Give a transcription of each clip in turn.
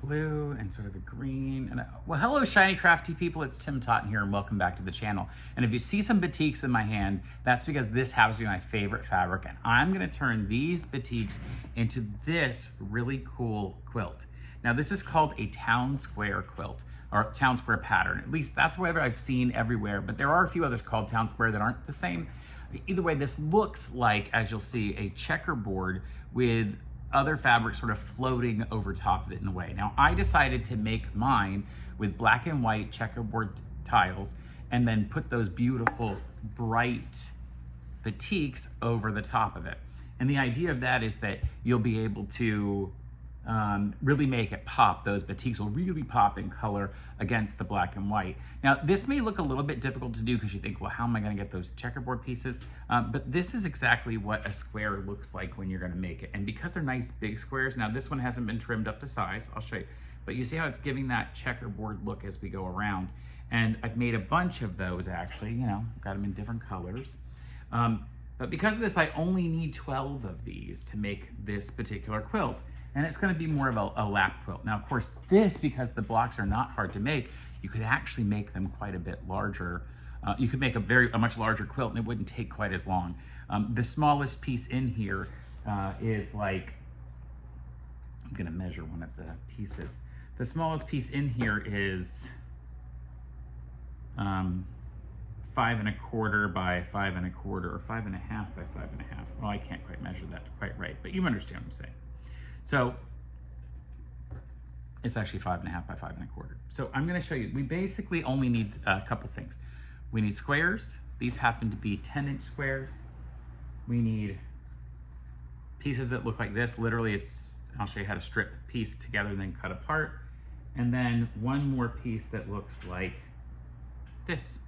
blue and sort of a green. And well, hello, Shiny Crafty People. It's Tim Totten here, and welcome back to the channel. And if you see some batiks in my hand, that's because this happens to be my favorite fabric. And I'm gonna turn these batiks into this really cool quilt. Now, this is called a town square quilt, or town square pattern. At least that's what I've seen everywhere, but there are a few others called town square that aren't the same. Either way, this looks like, as you'll see, a checkerboard with other fabrics sort of floating over top of it in a way. Now, I decided to make mine with black and white checkerboard tiles and then put those beautiful, bright batiks over the top of it. And the idea of that is that you'll be able to really make it pop. Those batiks will really pop in color against the black and white. Now, this may look a little bit difficult to do because you think, well, how am I going to get those checkerboard pieces? But this is exactly what a square looks like when you're going to make it. And because they're nice big squares, now this one hasn't been trimmed up to size, I'll show you, but you see how it's giving that checkerboard look as we go around. And I've made a bunch of those actually, you know, got them in different colors. But because of this, I only need 12 of these to make this particular quilt. And it's going to be more of a lap quilt. Now, of course, this, because the blocks are not hard to make, you could actually make them quite a bit larger. You could make a much larger quilt and it wouldn't take quite as long. The smallest piece in here is like, I'm going to measure one of the pieces. The smallest piece in here is 5 1/4 by 5 1/4, or 5 1/2 by 5 1/2. Well, I can't quite measure that quite right, but you understand what I'm saying. So it's actually 5 1/2 by 5 1/4. So I'm going to show you, we basically only need a couple things. We need squares. These happen to be 10-inch squares. We need pieces that look like this. Literally, I'll show you how to strip a piece together and then cut apart. And then one more piece that looks like this.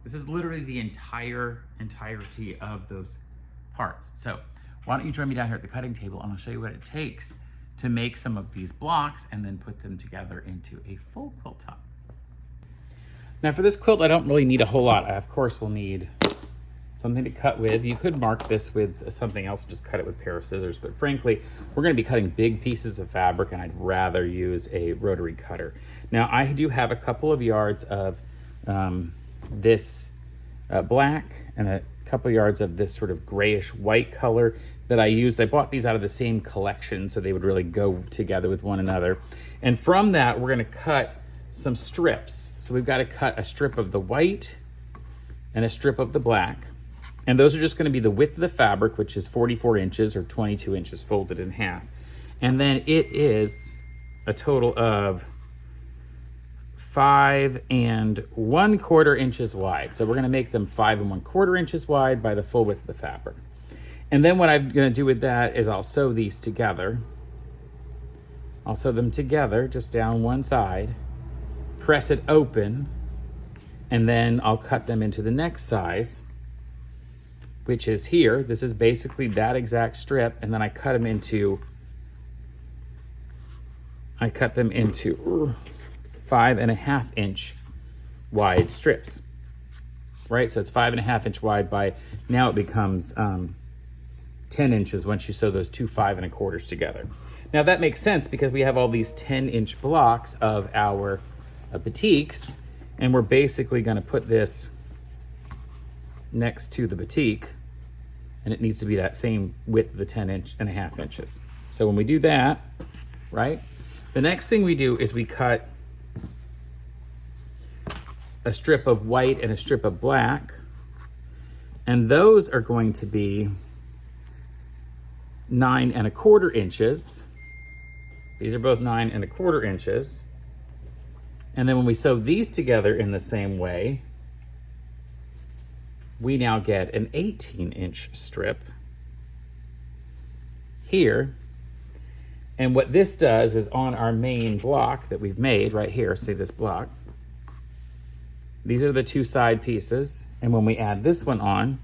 This is literally the entirety of those parts. So why don't you join me down here at the cutting table and I'll show you what it takes to make some of these blocks and then put them together into a full quilt top. Now for this quilt, I don't really need a whole lot. I of course will need something to cut with. You could mark this with something else, just cut it with a pair of scissors, but frankly, we're gonna be cutting big pieces of fabric and I'd rather use a rotary cutter. Now I do have a couple of yards of this black and a couple yards of this sort of grayish white color that I used. I bought these out of the same collection so they would really go together with one another. And from that, we're gonna cut some strips. So we've got to cut a strip of the white and a strip of the black. And those are just gonna be the width of the fabric, which is 44 inches or 22 inches folded in half. And then it is a total of 5 1/4 inches wide. So we're gonna make them 5 1/4 inches wide by the full width of the fabric. And then what I'm gonna do with that is I'll sew these together. I'll sew them together just down one side, press it open, and then I'll cut them into the next size, which is here. This is basically that exact strip, and then I cut them into 5 1/2 inch wide strips, right? So it's 5 1/2 inch wide by, now it becomes 10 inches once you sew those two 5 1/4s together. Now that makes sense because we have all these 10-inch blocks of our batiks, and we're basically gonna put this next to the batik, and it needs to be that same width of the 10 1/2 inches. So when we do that, right, the next thing we do is we cut a strip of white and a strip of black, and those are going to be 9 1/4 inches. These are both 9 1/4 inches. And then when we sew these together in the same way, we now get an 18-inch strip here. And what this does is on our main block that we've made right here, see this block, these are the two side pieces. And when we add this one on,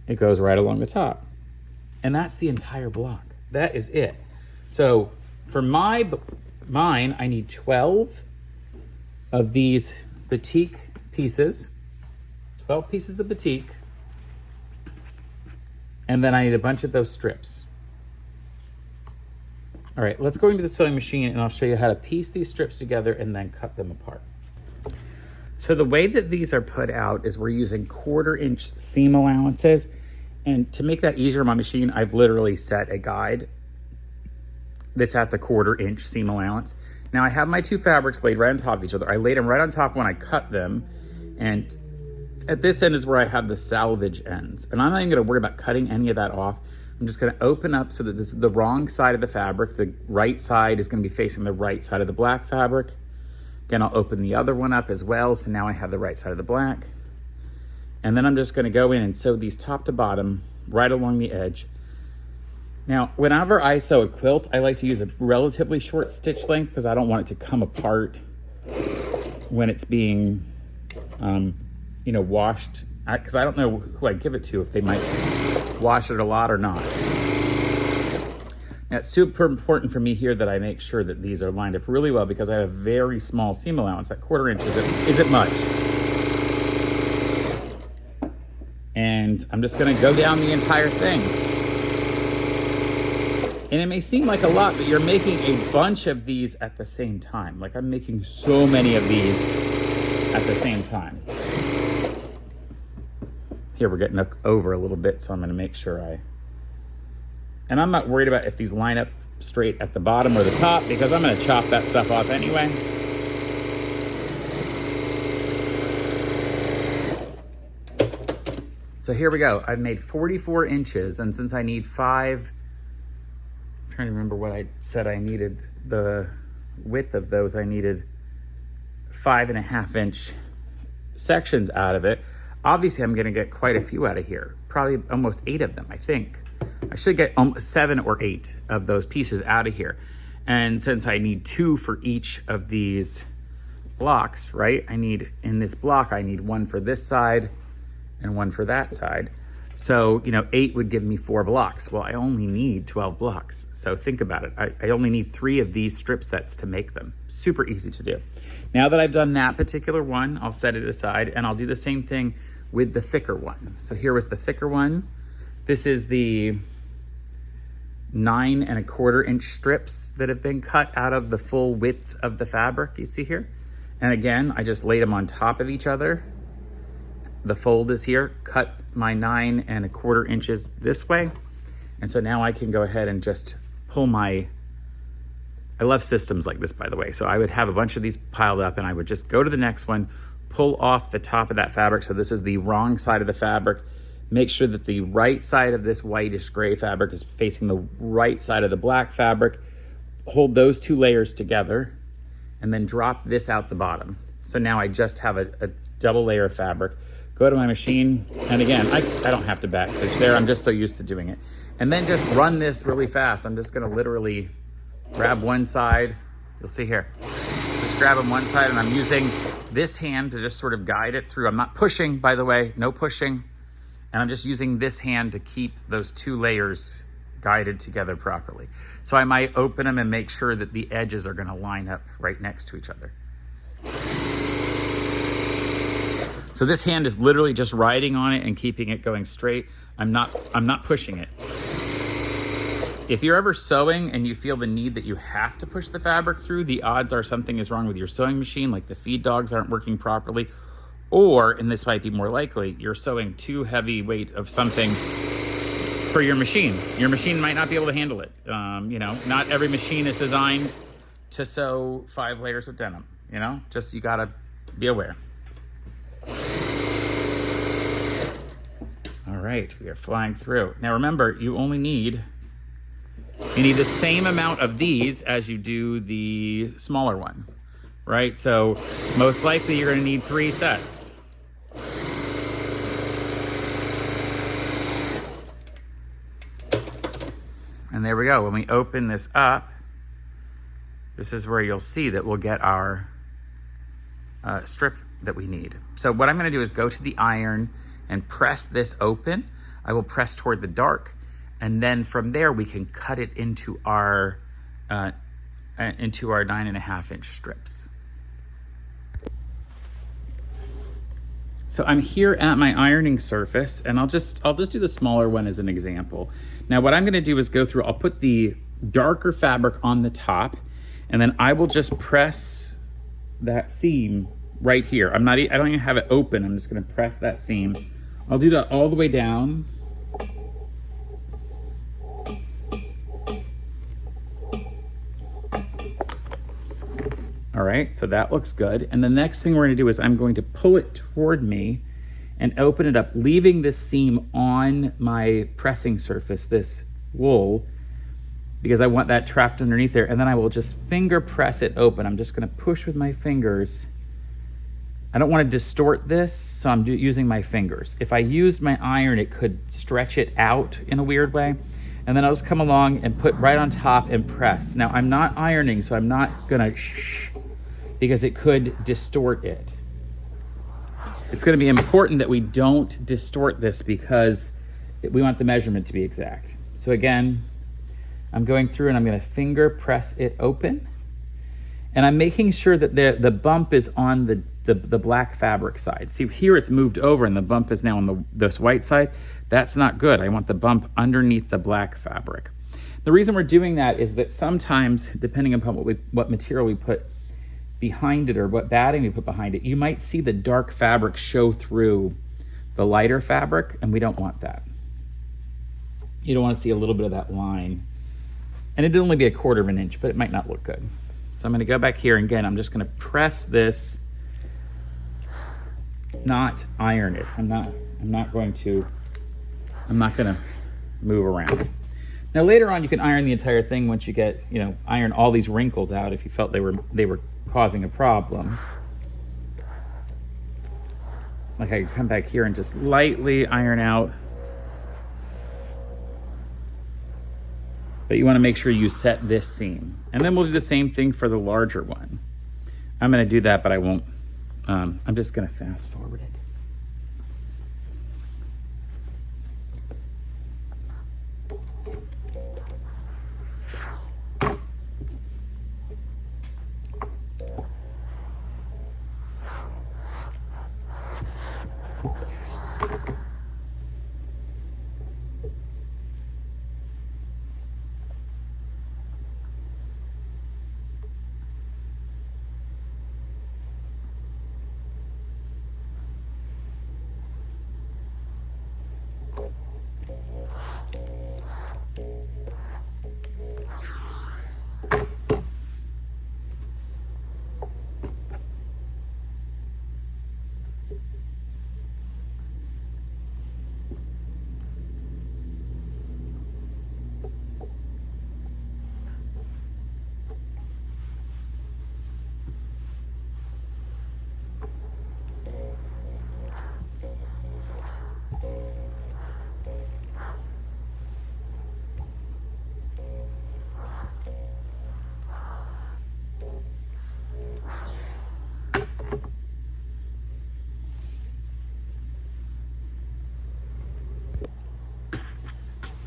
it goes right along the top. And that's the entire block. That is it. So for mine, I need 12 of these batik pieces, 12 pieces of batik. And then I need a bunch of those strips. All right, let's go into the sewing machine and I'll show you how to piece these strips together and then cut them apart. So the way that these are put out is we're using 1/4 inch seam allowances. And to make that easier on my machine, I've literally set a guide that's at the 1/4 inch seam allowance. Now I have my two fabrics laid right on top of each other. I laid them right on top when I cut them. And at this end is where I have the salvage ends. And I'm not even gonna worry about cutting any of that off. I'm just gonna open up so that this is the wrong side of the fabric. The right side is gonna be facing the right side of the black fabric. Again, I'll open the other one up as well. So now I have the right side of the black. And then I'm just gonna go in and sew these top to bottom right along the edge. Now, whenever I sew a quilt, I like to use a relatively short stitch length because I don't want it to come apart when it's being, washed. Because I don't know who I give it to, if they might wash it a lot or not. Now, it's super important for me here that I make sure that these are lined up really well because I have a very small seam allowance. That 1/4 inch isn't much. And I'm just gonna go down the entire thing. And it may seem like a lot, but you're making a bunch of these at the same time. Like I'm making so many of these at the same time. Here we're getting over a little bit, so I'm gonna make sure and I'm not worried about if these line up straight at the bottom or the top because I'm gonna chop that stuff off anyway. So here we go. I've made 44 inches, and since I need 5, I'm trying to remember what I said I needed, the width of those, I needed 5.5 inch sections out of it. Obviously, I'm gonna get quite a few out of here, probably almost 8 of them, I think. I should get 7 or 8 of those pieces out of here. And since I need 2 for each of these blocks, right? In this block, I need 1 for this side and 1 for that side. So, 8 would give me 4 blocks. Well, I only need 12 blocks. So think about it. I only need 3 of these strip sets to make them. Super easy to do. Now that I've done that particular one, I'll set it aside and I'll do the same thing with the thicker one. So here was the thicker one. This is the 9¼ inch strips that have been cut out of the full width of the fabric, you see here? And again, I just laid them on top of each other. The fold is here, cut my 9¼ inches this way. And so now I can go ahead and just pull I love systems like this, by the way. So I would have a bunch of these piled up and I would just go to the next one, pull off the top of that fabric. So this is the wrong side of the fabric. Make sure that the right side of this whitish gray fabric is facing the right side of the black fabric. Hold those 2 layers together and then drop this out the bottom. So now I just have a double layer of fabric. Go to my machine, and again, I don't have to backstitch there. I'm just so used to doing it. And then just run this really fast. I'm just gonna literally grab one side. You'll see here. Just grab them one side, and I'm using this hand to just sort of guide it through. I'm not pushing, by the way, no pushing. And I'm just using this hand to keep those 2 layers guided together properly. So I might open them and make sure that the edges are gonna line up right next to each other. So this hand is literally just riding on it and keeping it going straight. I'm not pushing it. If you're ever sewing and you feel the need that you have to push the fabric through, the odds are something is wrong with your sewing machine, like the feed dogs aren't working properly, or, and this might be more likely, you're sewing too heavy weight of something for your machine. Your machine might not be able to handle it. Not every machine is designed to sew 5 layers of denim, just you gotta be aware. All right, we are flying through. Now remember, you need the same amount of these as you do the smaller one, right? So most likely you're gonna need 3 sets. And there we go. When we open this up, this is where you'll see that we'll get our strip that we need. So what I'm gonna do is go to the iron and press this open. I will press toward the dark, and then from there we can cut it into our 9½ inch strips. So I'm here at my ironing surface, and I'll just do the smaller one as an example. Now what I'm gonna do is go through, I'll put the darker fabric on the top, and then I will just press that seam right here. I don't even have it open. I'm just gonna press that seam. I'll do that all the way down. All right, so that looks good. And the next thing we're gonna do is I'm going to pull it toward me and open it up, leaving this seam on my pressing surface, this wool, because I want that trapped underneath there. And then I will just finger press it open. I'm just gonna push with my fingers. I don't wanna distort this, so I'm using my fingers. If I used my iron, it could stretch it out in a weird way. And then I'll just come along and put right on top and press. Now I'm not ironing, so I'm not gonna because it could distort it. It's gonna be important that we don't distort this because we want the measurement to be exact. So again, I'm going through and I'm gonna finger press it open. And I'm making sure that the bump is on the black fabric side. See, here it's moved over and the bump is now on this white side. That's not good. I want the bump underneath the black fabric. The reason we're doing that is that sometimes, depending upon what material we put behind it or what batting we put behind it, you might see the dark fabric show through the lighter fabric, and we don't want that. You don't want to see a little bit of that line. And it'd only be 1/4 of an inch, but it might not look good. So I'm gonna go back here, and again, I'm just gonna press this, not iron it. I'm not gonna move around. Now later on, you can iron the entire thing once you get, iron all these wrinkles out if you felt they were causing a problem. Like I can come back here and just lightly iron out. But you want to make sure you set this seam. And then we'll do the same thing for the larger one. I'm going to do that, but I won't. I'm just going to fast forward it.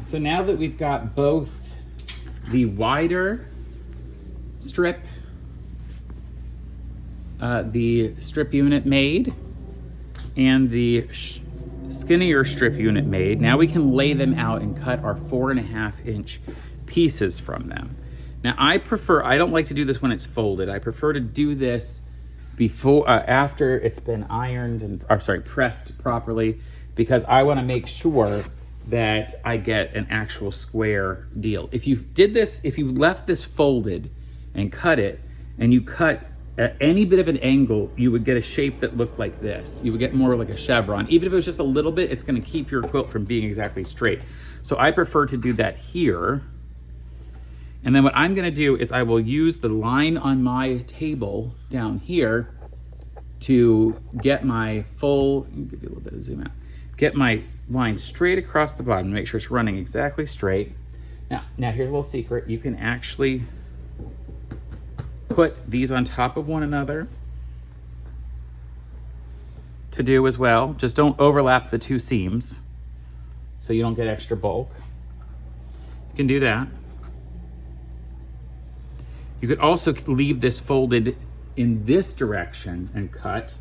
So now that we've got both the wider strip, the strip unit made, and the skinnier strip unit made, now we can lay them out and cut our 4.5 inch pieces from them. Now I don't like to do this when it's folded. I prefer to do this before, after it's been ironed and, pressed properly, because I want to make sure that I get an actual square deal. If you left this folded and cut it, and you cut at any bit of an angle, you would get a shape that looked like this. You would get more like a chevron. Even if it was just a little bit, it's gonna keep your quilt from being exactly straight. So I prefer to do that here. And then what I'm gonna do is I will use the line on my table down here to get my full, let me give you a little bit of zoom out. Get my line straight across the bottom, make sure it's running exactly straight. Now here's a little secret. You can actually put these on top of one another to do as well. Just don't overlap the two seams so you don't get extra bulk. You can do that. You could also leave this folded in this direction and cut,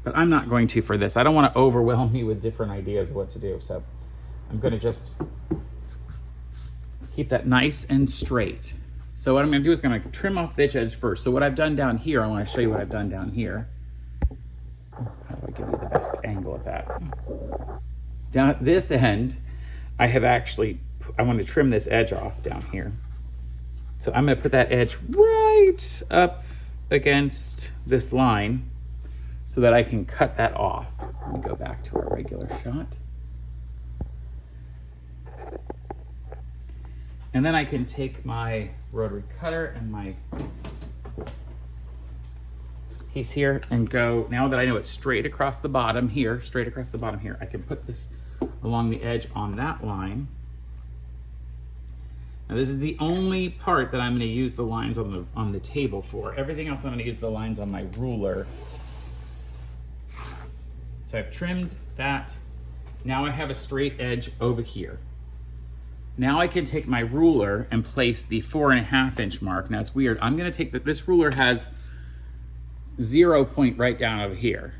but I'm not going to for this. I don't want to overwhelm you with different ideas of what to do. So I'm going to just Keep that nice and straight. So what I'm gonna do is I'm gonna trim off this edge first. So what I've done down here, I wanna show you what I've done down here. How do I give you the best angle of that? Down at this end, I have actually, I want to trim this edge off down here. So I'm gonna put that edge right up against this line so that I can cut that off. Let me go back to our regular shot. And then I can take my rotary cutter and my piece here and go, now that I know it's straight across the bottom here, I can put this along the edge on that line. Now this is the only part that I'm gonna use the lines on the table for. Everything else I'm gonna use the lines on my ruler. So I've trimmed that. Now I have a straight edge over here. Now I can take my ruler and place the 4.5 inch mark. Now it's weird, I'm gonna take this ruler has 0 point right down over here.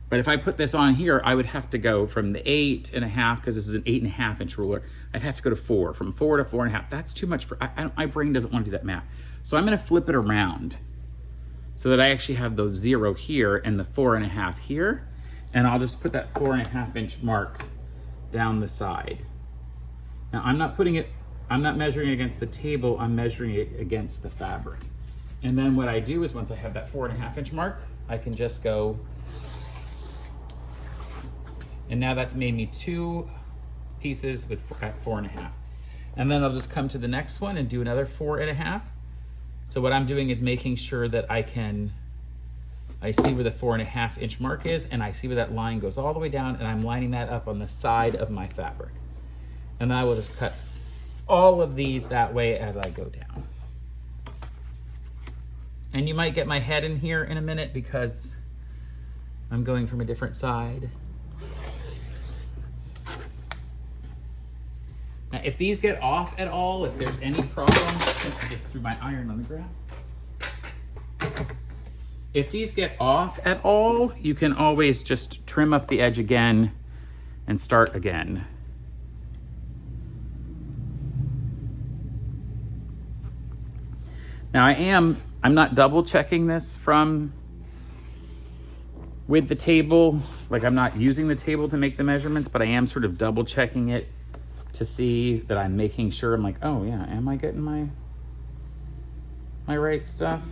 But if I put this on here, I would have to go from the 8.5, because this is an 8.5 inch ruler, I'd have to go to 4, from 4 to 4.5. That's too much my brain doesn't want to do that math. So I'm gonna flip it around so that I actually have the 0 here and the 4.5 here. And I'll just put that 4.5 inch mark down the side. Now I'm not measuring it against the table, I'm measuring it against the fabric. And then what I do is once I have that 4.5 inch mark, I can just go, and now that's made me 2 pieces at 4.5. And then I'll just come to the next one and do another 4.5. So what I'm doing is making sure that I see where the 4.5 inch mark is, and I see where that line goes all the way down, and I'm lining that up on the side of my fabric. And then I will just cut all of these that way as I go down. And you might get my head in here in a minute because I'm going from a different side. Now, if these get off at all, if there's any problem, I just threw my iron on the ground. If these get off at all, you can always just trim up the edge again and start again. Now I'm not double checking this with the table. Like I'm not using the table to make the measurements, but I am sort of double checking it to see that I'm making sure. I'm like, oh yeah, am I getting my right stuff?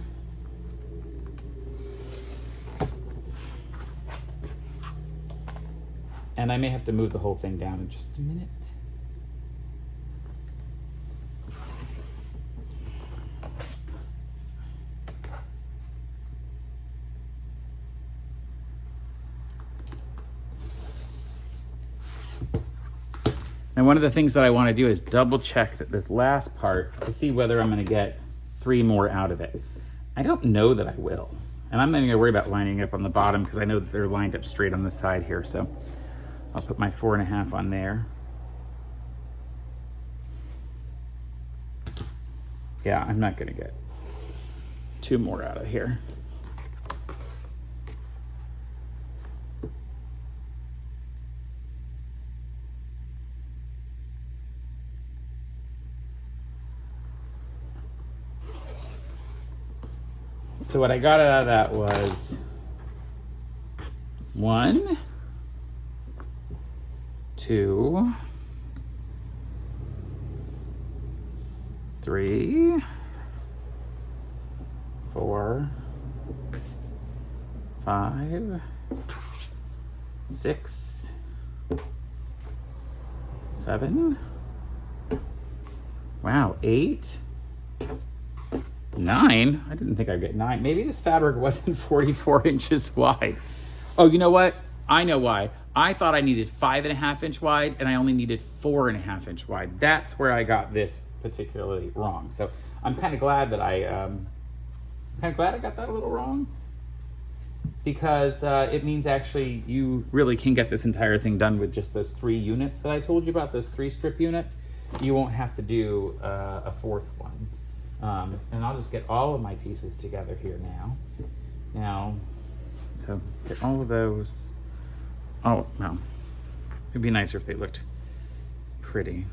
And I may have to move the whole thing down in just a minute. And one of the things that I want to do is double check that this last part to see whether I'm going to get 3 more out of it. I don't know that I will. And I'm not even going to worry about lining up on the bottom because I know that they're lined up straight on the side here. So I'll put my 4.5 on there. Yeah, I'm not going to get 2 more out of here. So what I got out of that was 1, 2, 3, 4, 5, 6, 7, wow, 8, 9. I didn't think I'd get 9. Maybe this fabric wasn't 44 inches wide. Oh, you know what? I know why. I thought I needed 5.5 inch wide and I only needed 4.5 inch wide. That's where I got this particularly wrong. So I'm kind of glad that I got that a little wrong, because it means actually you really can get this entire thing done with just those 3 units that I told you about, those 3 strip units. You won't have to do a 4th one. And I'll just get all of my pieces together here now. So get all of those. Oh, no. It'd be nicer if they looked pretty.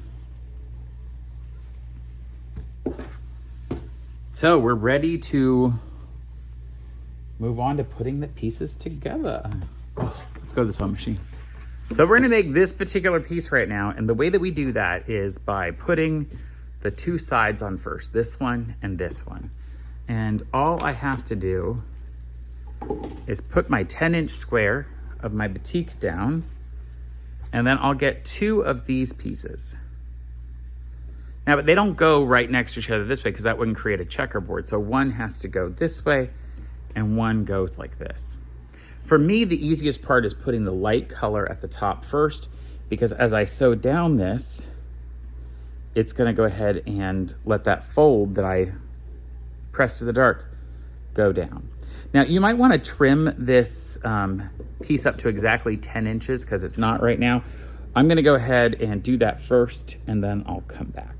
So we're ready to move on to putting the pieces together. Oh, let's go to the sewing machine. So we're gonna make this particular piece right now, and the way that we do that is by putting the two sides on first, this one and this one. And all I have to do is put my 10-inch square of my batik down, and then I'll get two of these pieces. Now, but they don't go right next to each other this way because that wouldn't create a checkerboard. So one has to go this way and one goes like this. For me, the easiest part is putting the light color at the top first, because as I sew down this, it's gonna go ahead and let that fold that I pressed to the dark go down. Now, you might wanna trim this piece up to exactly 10 inches because it's not right now. I'm gonna go ahead and do that first and then I'll come back.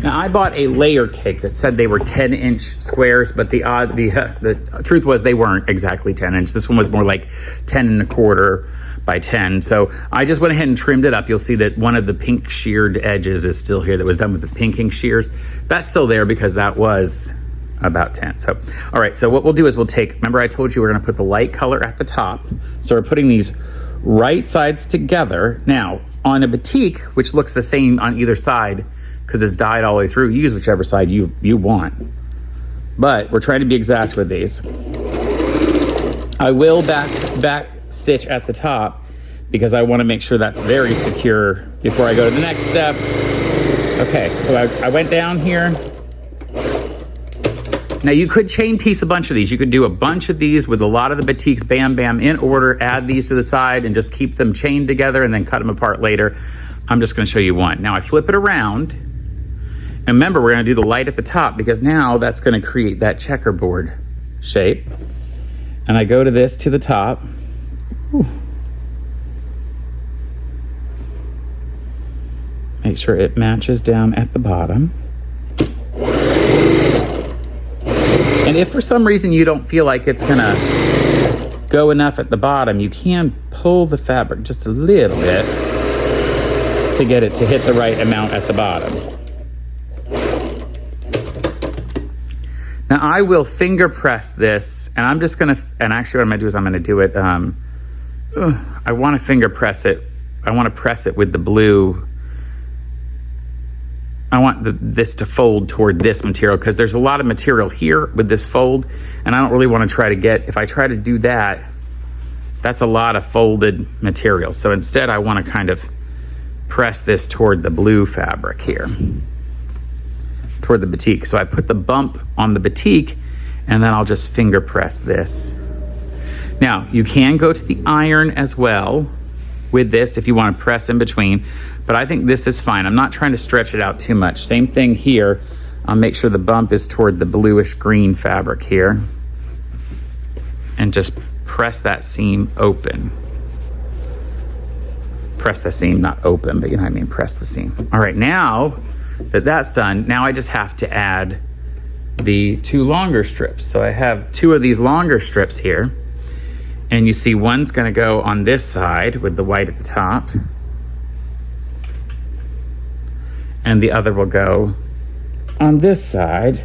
Now, I bought a layer cake that said they were 10-inch squares, but the truth was they weren't exactly 10 inch. This one was more like 10 1/4 by 10. So I just went ahead and trimmed it up. You'll see that one of the pink sheared edges is still here that was done with the pinking shears. That's still there because that was about 10. So, all right, so what we'll do is we'll take, remember I told you we're gonna put the light color at the top. So we're putting these right sides together. Now, on a batik, which looks the same on either side, because it's dyed all the way through, use whichever side you want. But we're trying to be exact with these. I will back stitch at the top because I want to make sure that's very secure before I go to the next step. Okay, so I went down here. Now you could chain piece a bunch of these. You could do a bunch of these with a lot of the batiks, bam, bam, in order, add these to the side and just keep them chained together and then cut them apart later. I'm just gonna show you one. Now I flip it around. And remember, we're gonna do the light at the top because now that's gonna create that checkerboard shape. And I go to this to the top. Ooh. Make sure it matches down at the bottom. And if for some reason you don't feel like it's gonna go enough at the bottom, you can pull the fabric just a little bit to get it to hit the right amount at the bottom. Now I will finger press this, and I'm just gonna, and actually what I'm gonna do is I'm gonna do it, I wanna finger press it. I wanna press it with the blue. I want this to fold toward this material because there's a lot of material here with this fold, and I don't really wanna try to get, if I try to do that, that's a lot of folded material. So instead I wanna kind of press this toward the blue fabric here. Toward the batik. So I put the bump on the batik and then I'll just finger press this. Now you can go to the iron as well with this if you want to press in between, but I think this is fine. I'm not trying to stretch it out too much. Same thing here. I'll make sure the bump is toward the bluish green fabric here and just press that seam open. Press the seam, not open, but you know what I mean, press the seam. All right, now that that's done, now I just have to add the two longer strips. So I have two of these longer strips here, and you see one's gonna go on this side with the white at the top, and the other will go on this side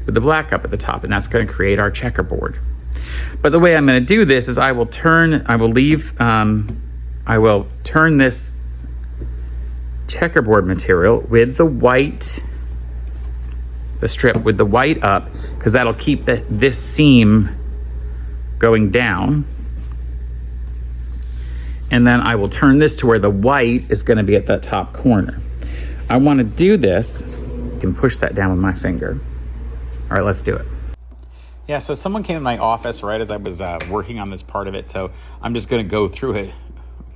with the black up at the top, and that's gonna create our checkerboard. But the way I'm gonna do this is I will turn this checkerboard material with the white, the strip with the white up, because that'll keep this seam going down. And then I will turn this to where the white is going to be at that top corner. I want to do this. I can push that down with my finger. All right, let's do it. Yeah, so someone came in my office right as I was working on this part of it, so I'm just going to go through it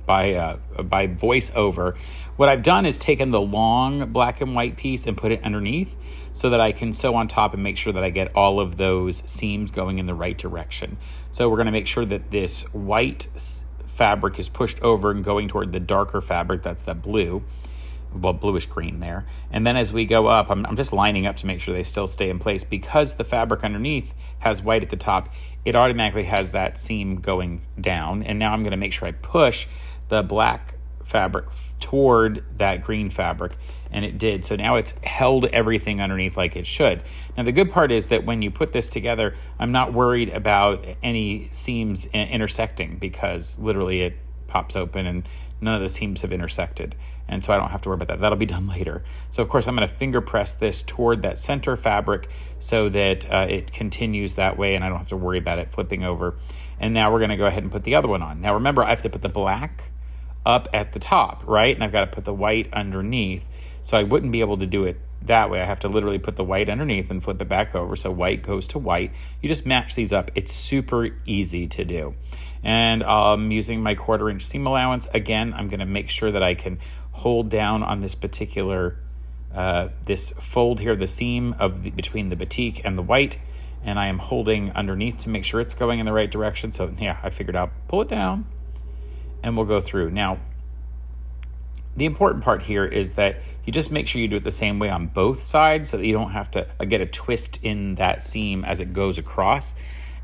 by voiceover. What I've done is taken the long black and white piece and put it underneath so that I can sew on top and make sure that I get all of those seams going in the right direction. So we're going to make sure that this white fabric is pushed over and going toward the darker fabric, that's that blue, well, bluish green there. And then as we go up, I'm just lining up to make sure they still stay in place. Because the fabric underneath has white at the top, it automatically has that seam going down. And now I'm going to make sure I push the black fabric toward that green fabric, and it did. So now it's held everything underneath like it should. Now the good part is that when you put this together, I'm not worried about any seams intersecting, because literally it pops open and none of the seams have intersected. And so I don't have to worry about that. That'll be done later. So of course I'm going to finger press this toward that center fabric so that it continues that way and I don't have to worry about it flipping over. And now we're going to go ahead and put the other one on. Now remember, I have to put the black up at the top, right? And I've got to put the white underneath. So I wouldn't be able to do it that way. I have to literally put the white underneath and flip it back over. So white goes to white. You just match these up. It's super easy to do. And I'm using my 1/4 inch seam allowance. Again, I'm going to make sure that I can hold down on this particular, this fold here, the seam of between the batik and the white. And I am holding underneath to make sure it's going in the right direction. So yeah, I figured out, pull it down and we'll go through. Now, the important part here is that you just make sure you do it the same way on both sides so that you don't have to get a twist in that seam as it goes across.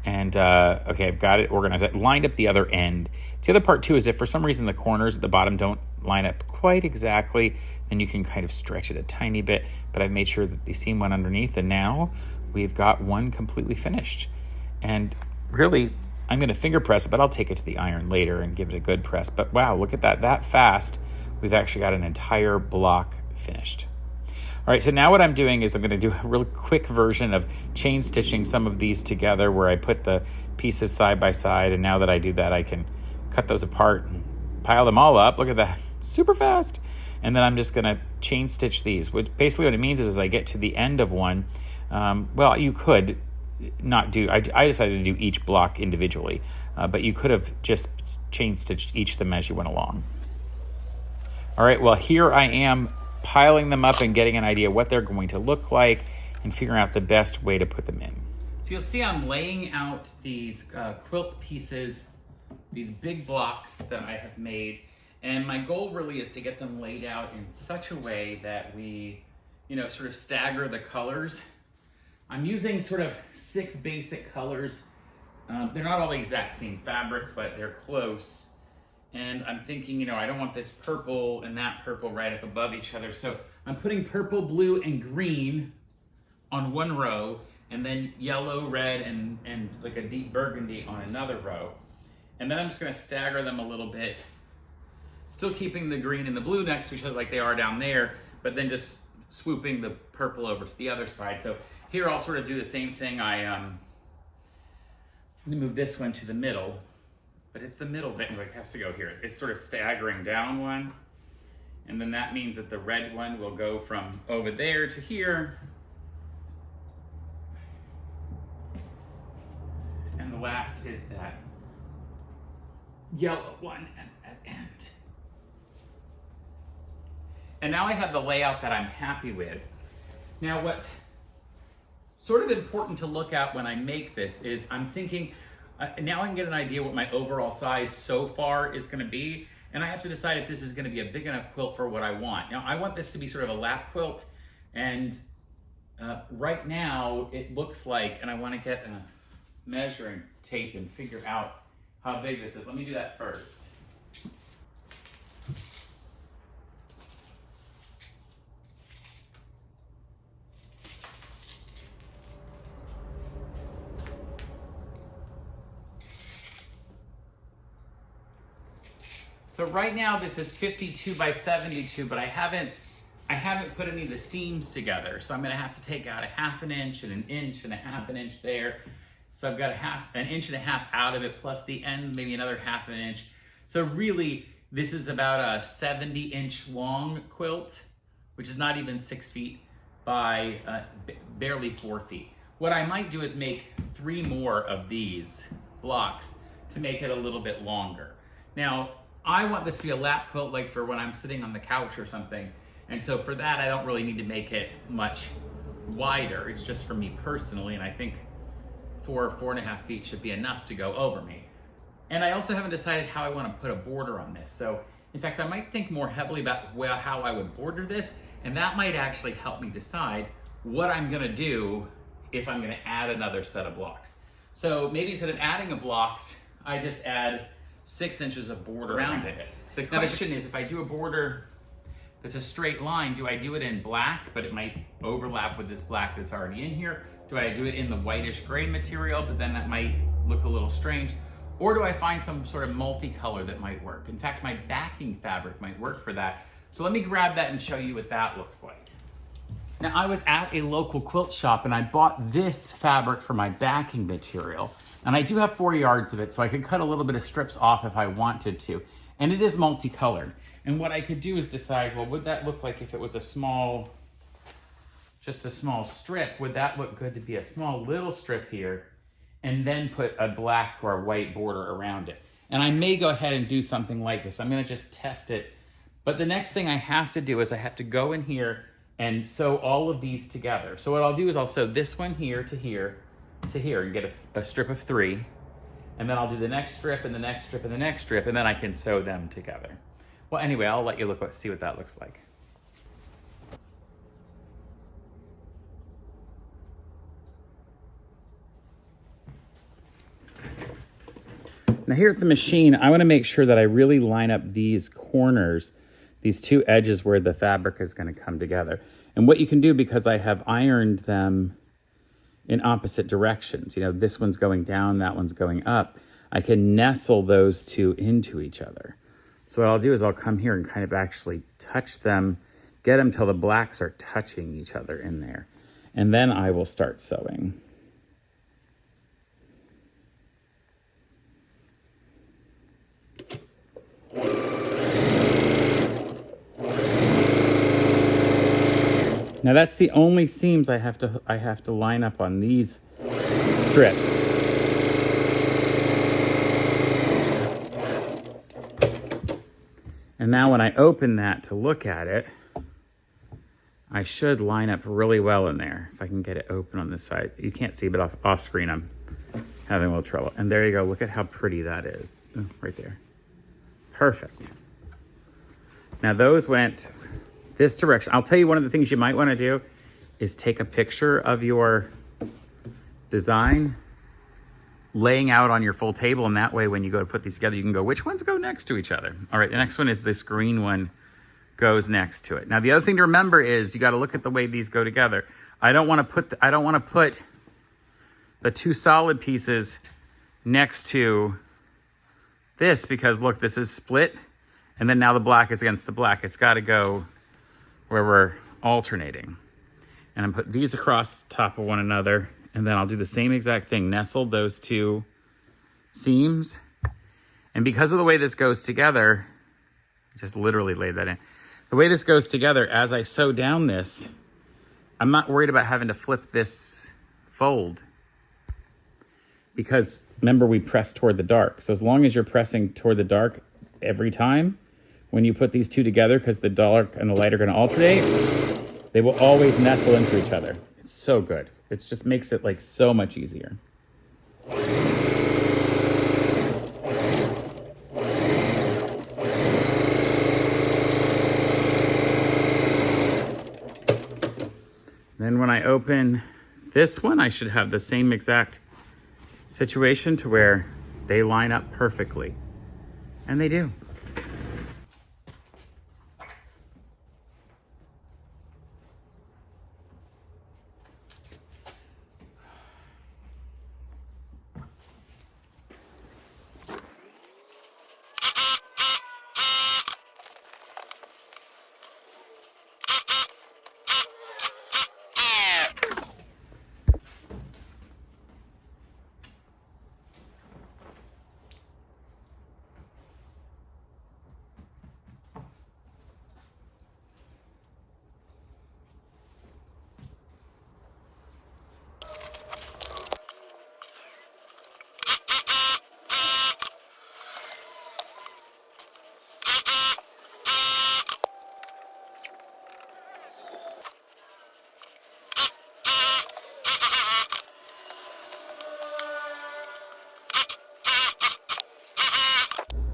And okay, I've got it organized. I lined up the other end. The other part too is if for some reason the corners at the bottom don't line up quite exactly, then you can kind of stretch it a tiny bit. But I've made sure that the seam went underneath, and now we've got one completely finished. And really, I'm going to finger press it, but I'll take it to the iron later and give it a good press. But wow, look at that fast. We've actually got an entire block finished. All right, so now what I'm doing is I'm going to do a real quick version of chain stitching some of these together where I put the pieces side by side, and now that I do that, I can cut those apart and pile them all up. Look at that, super fast. And then I'm just going to chain stitch these, which basically what it means is as I get to the end of one, well, you could not do, I decided to do each block individually, but you could have just chain stitched each of them as you went along. All right, well, here I am piling them up and getting an idea what they're going to look like and figuring out the best way to put them in. So you'll see I'm laying out these quilt pieces, these big blocks that I have made, and my goal really is to get them laid out in such a way that we, sort of stagger the colors. I'm using sort of 6 basic colors. They're not all the exact same fabric, but they're close. And I'm thinking, I don't want this purple and that purple right up above each other. So I'm putting purple, blue, and green on one row, and then yellow, red, and like a deep burgundy on another row. And then I'm just gonna stagger them a little bit, still keeping the green and the blue next to each other like they are down there, but then just swooping the purple over to the other side. So here I'll sort of do the same thing. I'm gonna move this one to the middle. But it's the middle bit that has to go here. It's sort of staggering down one. And then that means that the red one will go from over there to here. And the last is that yellow one at that end. And now I have the layout that I'm happy with. Now what's sort of important to look at when I make this is I'm thinking, now I can get an idea what my overall size so far is going to be, and I have to decide if this is going to be a big enough quilt for what I want. Now I want this to be sort of a lap quilt, and right now it looks like, and I want to get a measuring tape and figure out how big this is. Let me do that first. So right now this is 52 by 72, but I haven't put any of the seams together. So I'm gonna have to take out a 1/2 inch and an inch and a 1/2 inch there. So I've got an inch and a half out of it, plus the ends, maybe another 1/2 inch. So really, this is about a 70-inch long quilt, which is not even 6 feet by barely 4 feet. What I might do is make 3 more of these blocks to make it a little bit longer. Now, I want this to be a lap quilt, like for when I'm sitting on the couch or something. And so for that, I don't really need to make it much wider. It's just for me personally. And I think 4 or 4.5 feet should be enough to go over me. And I also haven't decided how I want to put a border on this. So in fact, I might think more heavily about how I would border this. And that might actually help me decide what I'm gonna do if I'm gonna add another set of blocks. So maybe instead of adding a blocks, I just add 6 inches of border around it. The question is, if I do a border that's a straight line, do I do it in black, but it might overlap with this black that's already in here? Do I do it in the whitish gray material, but then that might look a little strange? Or do I find some sort of multicolor that might work? In fact, my backing fabric might work for that. So let me grab that and show you what that looks like. Now, I was at a local quilt shop and I bought this fabric for my backing material. And I do have 4 yards of it, so I could cut a little bit of strips off if I wanted to. And it is multicolored. And what I could do is decide, well, would that look like if it was a small, just a small strip? Would that look good to be a small little strip here and then put a black or a white border around it? And I may go ahead and do something like this. I'm gonna just test it. But the next thing I have to do is I have to go in here and sew all of these together. So what I'll do is I'll sew this one here to here to here and get a strip of 3. And then I'll do the next strip and the next strip and the next strip, and then I can sew them together. Well, anyway, I'll let you see what that looks like. Now here at the machine, I want to make sure that I really line up these corners, these 2 edges where the fabric is going to come together. And what you can do, because I have ironed them in opposite directions, you know, this one's going down, that one's going up, I can nestle those 2 into each other. So what I'll do is I'll come here and kind of actually touch them, get them till the blacks are touching each other in there. And then I will start sewing. Now that's the only seams I have to line up on these strips. And now when I open that to look at it, I should line up really well in there. If I can get it open on this side. You can't see, but off screen I'm having a little trouble. And there you go, look at how pretty that is. Oh, right there. Perfect. Now those went this direction. I'll tell you, one of the things you might want to do is take a picture of your design laying out on your full table, and that way when you go to put these together, you can go, which ones go next to each other? All right, the next one is this green one goes next to it. Now the other thing to remember is you got to look at the way these go together. I don't want to put the 2 solid pieces next to this, because look, this is split, and then now the black is against the black. It's got to go where we're alternating. And I'm put these across top of one another, and then I'll do the same exact thing, nestle those 2 seams. And because of the way this goes together, I just literally laid that in. The way this goes together, as I sew down this, I'm not worried about having to flip this fold, because remember, we press toward the dark. So as long as you're pressing toward the dark every time, when you put these 2 together, because the dark and the light are going to alternate, they will always nestle into each other. It's so good. It just makes it like so much easier. Then when I open this one, I should have the same exact situation to where they line up perfectly. And they do.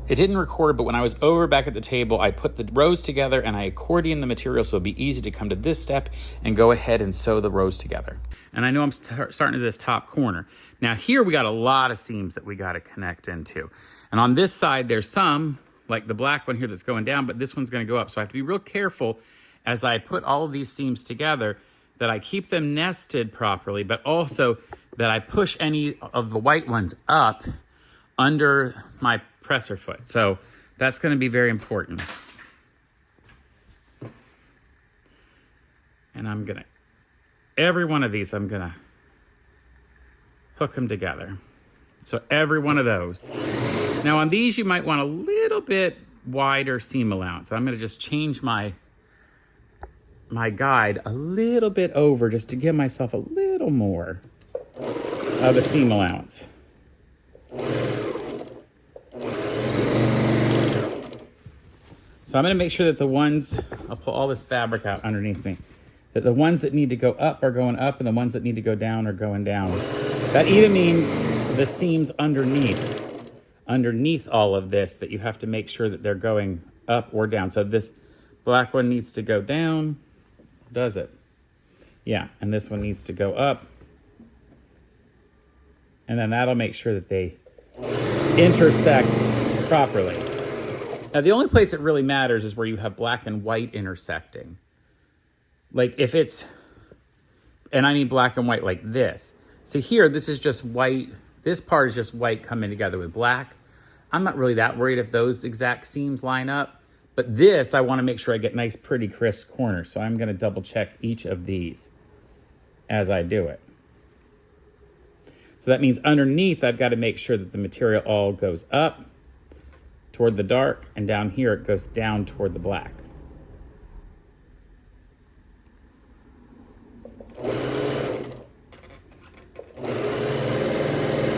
It didn't record, but when I was over back at the table, I put the rows together and I accordioned the material so it'd be easy to come to this step and go ahead and sew the rows together. And I know I'm starting to this top corner. Now here we got a lot of seams that we got to connect into. And on this side, there's some like the black one here that's going down, but this one's gonna go up. So I have to be real careful as I put all of these seams together that I keep them nested properly, but also that I push any of the white ones up under my presser foot. So that's gonna be very important. And I'm gonna, every one of these, I'm gonna hook them together. So every one of those. Now on these, you might want a little bit wider seam allowance. I'm gonna just change my guide a little bit over just to give myself a little more of a seam allowance. So I'm gonna make sure that the ones, I'll pull all this fabric out underneath me, that the ones that need to go up are going up and the ones that need to go down are going down. That even means the seams underneath all of this, that you have to make sure that they're going up or down. So this black one needs to go down, does it? Yeah, and this one needs to go up. And then that'll make sure that they intersect properly. Now the only place it really matters is where you have black and white intersecting. Like if it's, and I mean black and white like this. See here, this is just white. This part is just white coming together with black. I'm not really that worried if those exact seams line up, but this, I want to make sure I get nice, pretty, crisp corners. So I'm going to double check each of these as I do it. So that means underneath, I've got to make sure that the material all goes up toward the dark, and down here, it goes down toward the black.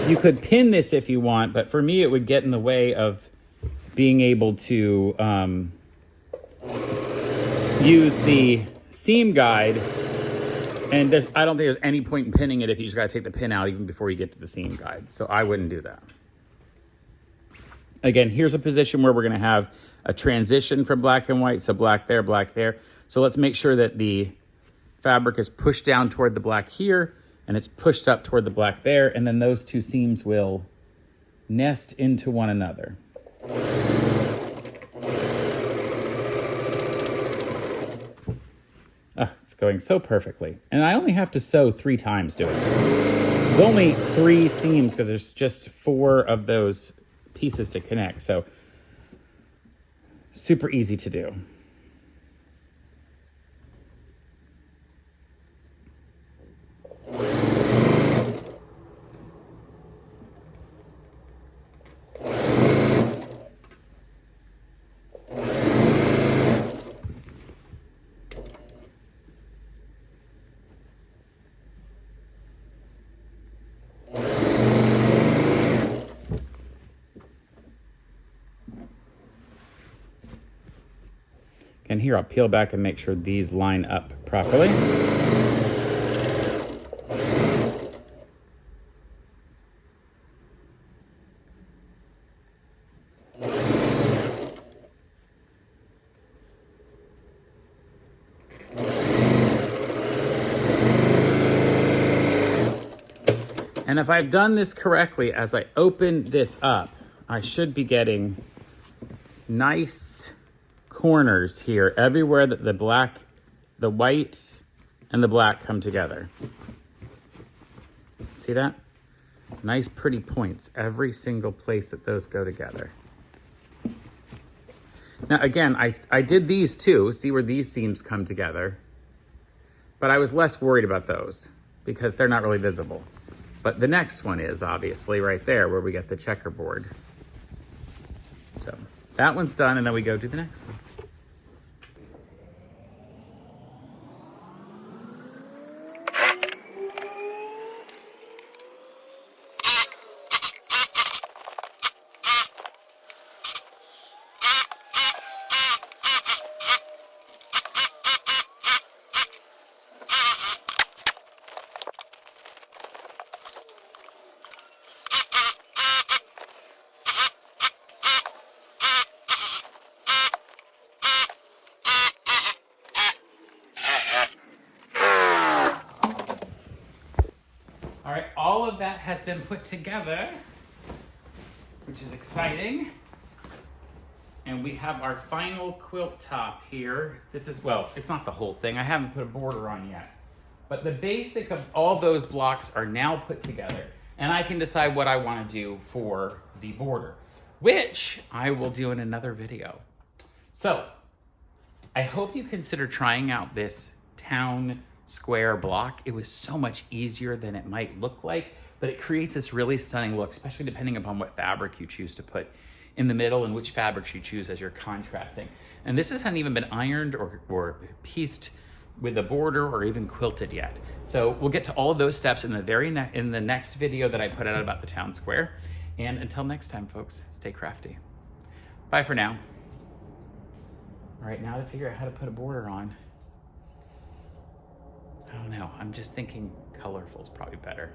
You could pin this if you want, but for me, it would get in the way of being able to use the seam guide. And I don't think there's any point in pinning it if you just got to take the pin out even before you get to the seam guide. So I wouldn't do that. Again, here's a position where we're going to have a transition from black and white. So black there, black there. So let's make sure that the fabric is pushed down toward the black here, and it's pushed up toward the black there, and then those two seams will nest into one another. Oh, it's going so perfectly. And I only have to sew 3 times doing it. There's only 3 seams because there's just 4 of those pieces to connect. So super easy to do. And here I'll peel back and make sure these line up properly. And if I've done this correctly, as I open this up, I should be getting nice corners here everywhere that the white and the black come together. See that? Nice pretty points every single place that those go together. Now again, I did these too. See where these seams come together, but I was less worried about those because they're not really visible. But the next one is obviously right there where we get the checkerboard. So that one's done, and then we go to the next one. All right, all of that has been put together, which is exciting. And we have our final quilt top here. This is, well, it's not the whole thing. I haven't put a border on yet. But the basic of all those blocks are now put together. And I can decide what I want to do for the border, which I will do in another video. So I hope you consider trying out this town square block. It was so much easier than it might look like, but it creates this really stunning look, especially depending upon what fabric you choose to put in the middle and which fabrics you choose as you're contrasting. And this hasn't even been ironed or pieced with a border or even quilted yet. So we'll get to all of those steps in the next video that I put out about the town square. And until next time, folks, stay crafty. Bye for now. All right, now to figure out how to put a border on. I don't know, I'm just thinking colorful is probably better.